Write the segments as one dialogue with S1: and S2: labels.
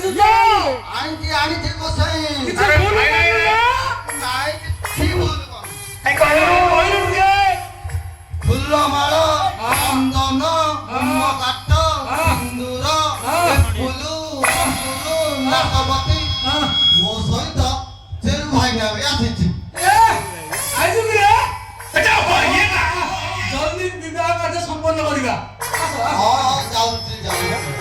S1: ଆଣିଛି ଆଣିଛି ଗୋସାଇଁ ଫୁଲ ମାଳ ଚନ୍ଦନ ହୋମ କାଠ ସିନ୍ଦୁର ଫୁଲ ନାଗବତୀ ମୋ ସହିତ ଚେରୁ ଭାଇନା ବି ଆସିଛି।
S2: ଜଲ୍ଦି ବିବାହ କାର୍ଯ୍ୟ ସମ୍ପନ୍ନ କରିବା।
S1: ହଁ ଯାଉଛି ଯାଉଛି।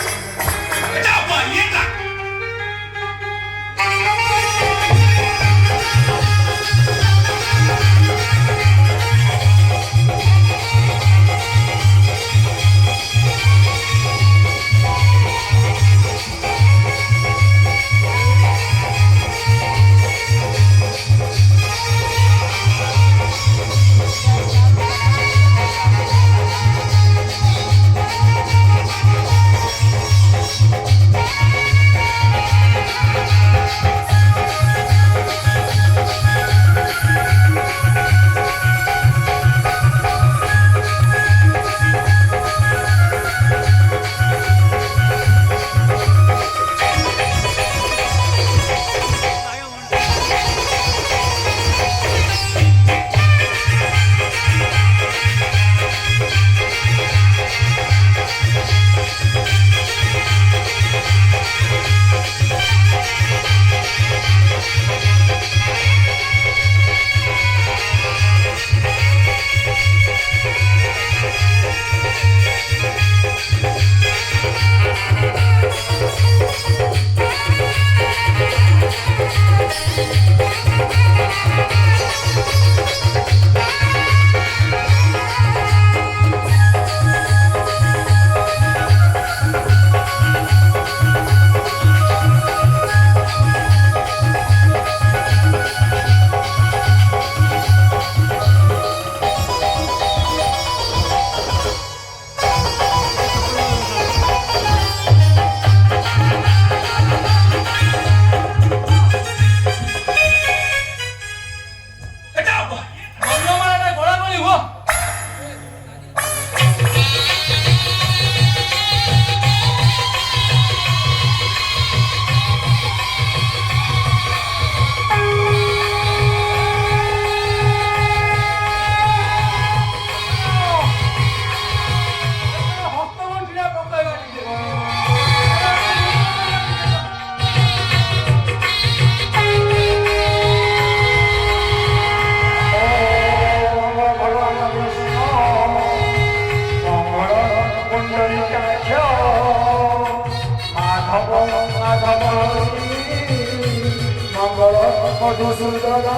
S3: मधुसूदन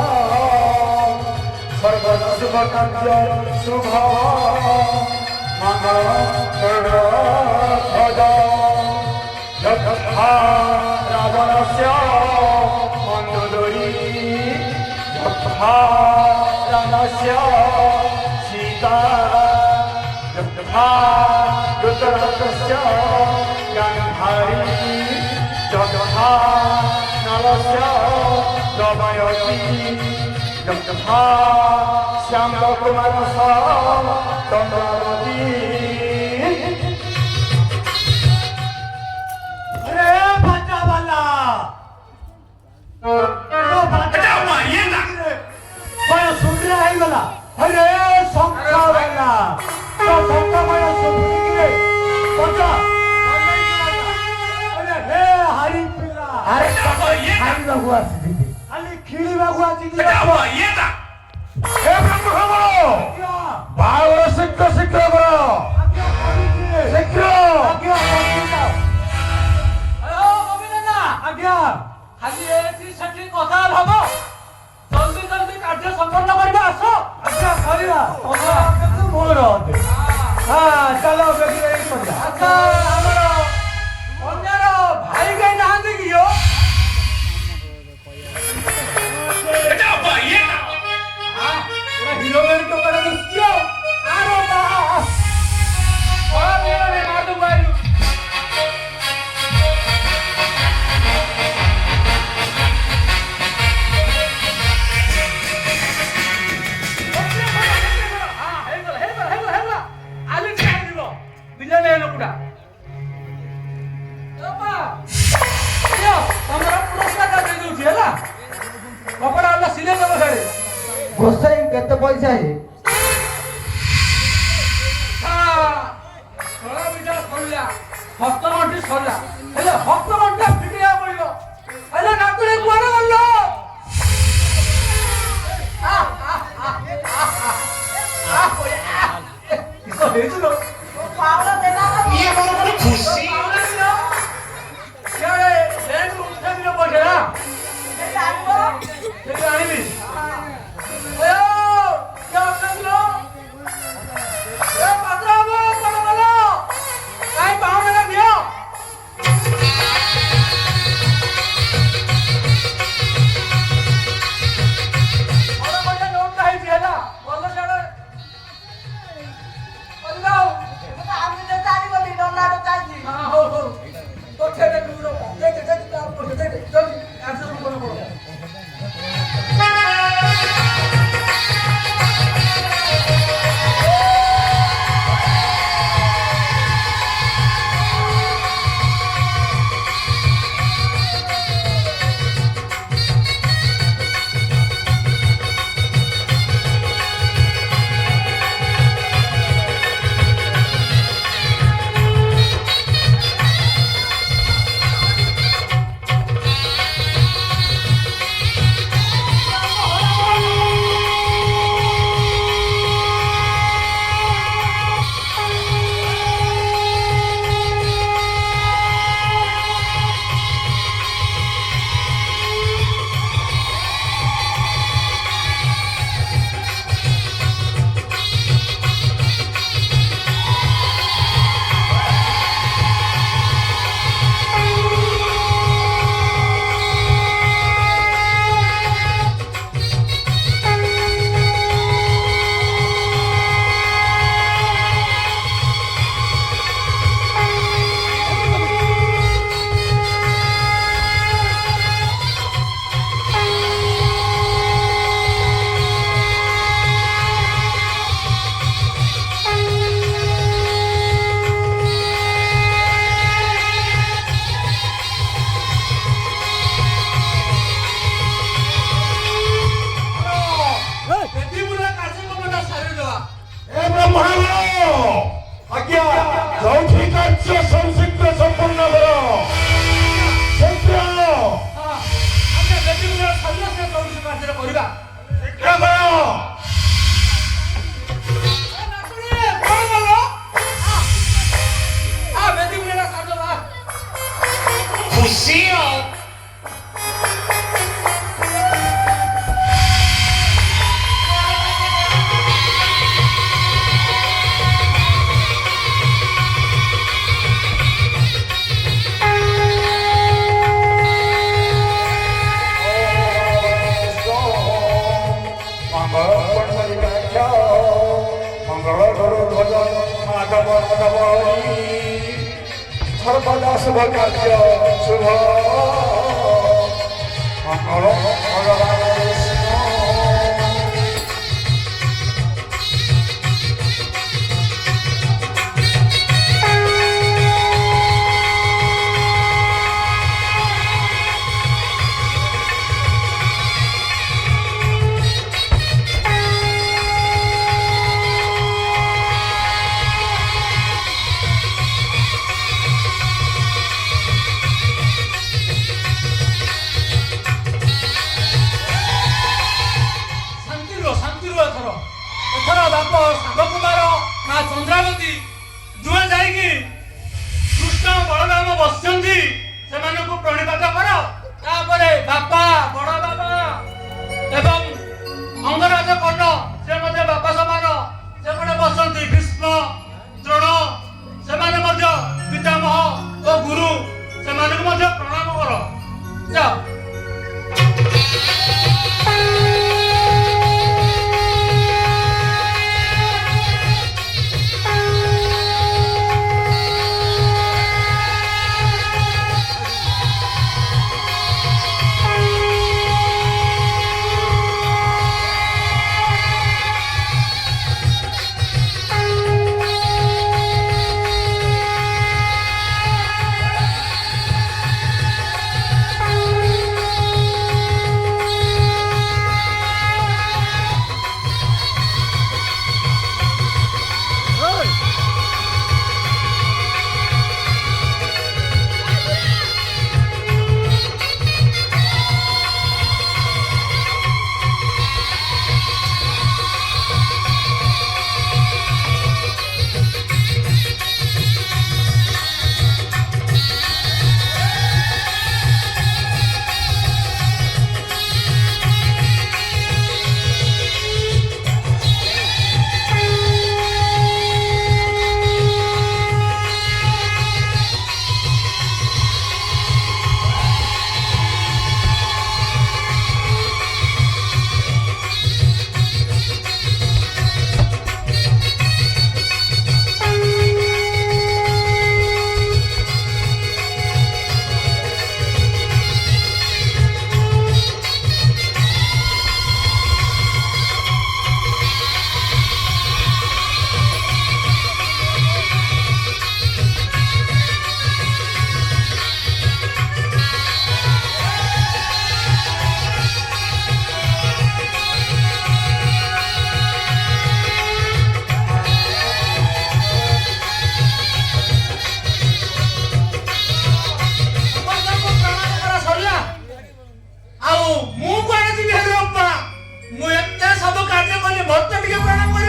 S3: सर्वदा शुभ कार्य शुभ मंगल ध्वज यथा रावणस्य मन्दोदरी यथा रामस्य सीता यथा धृतराष्ट्रस्य गान्धारी यथा नलस्य दमयती यथा श्यामकुमारस्य चन्द्रावती। अरे बच्चा वाला बड़ा सुंदर है वाला। अरे संख्या वाला तो संख्या वाला सुंदर बच्चा। अरे हे हरी पिला अरे हरी बगुआ खाली खीरी बगुआ जी हे ब्रह्मो बावड़ शीघ्र शीघ्र करो शीघ्र आज्ञा
S2: खाली एठी सेठी कथा हबो जल्दी जल्दी कार्य संपन्न करबा आसो
S3: आज्ञा करिया तोरा मोर हां चलो बेगी रेडी कर जा।
S2: अच्छा हमरो अन्यारो भाई गई नांदी कियो बेटा भाई ना हां पूरा हीरोइन को कर दियो आरो बा और मेरे मार दूं भाई
S3: ଚାହେଁ
S2: ହସ୍ତଗଣ୍ଠି ସରିଲା ହେଲେ ହସ୍ତଗଣ୍ଠି ଫିଟିବାକୁ ପଡିବ ହେଲେ ନାତୁଣୀ କୁଆଡେ ଗଲ ହେଇଥିଲ
S4: ଇଏ ମୋର ଗୋଟେ ଖୁସି
S2: ଆଣିବି
S3: সর্বদা শুভ কার্য শুভ মঙ্গল ভগবান
S2: ଚନ୍ଦ୍ରାବତୀ ଦୁହେଁ ଯାଇକି କୃଷ୍ଣ ବଳରାମ ବସିଛନ୍ତି ସେମାନଙ୍କୁ ପ୍ରଣିପାତ କର ତାପରେ ବାପା ବଡ ବାପା ଏବଂ ଅଙ୍ଗରାଜ କର୍ଣ୍ଣ ସେ ମଧ୍ୟ ବାପା ସମାନ ସେପଟେ ବସନ୍ତି ଭୀଷ୍ମ ଦ୍ରୋଣ ସେମାନେ ମଧ୍ୟ ପିତାମହ ଓ ଗୁରୁ ସେମାନଙ୍କୁ ମଧ୍ୟ ପ୍ରଣାମ କର ଯାଅ। ଆଉ ମୁଁ କୁଆଡେ ଯିବି ହେଲେ ବାପା ମୁଁ ଏତେ ସବୁ କାର୍ଯ୍ୟ କଲି ମତେ ଟିକେ ପ୍ରଣାମ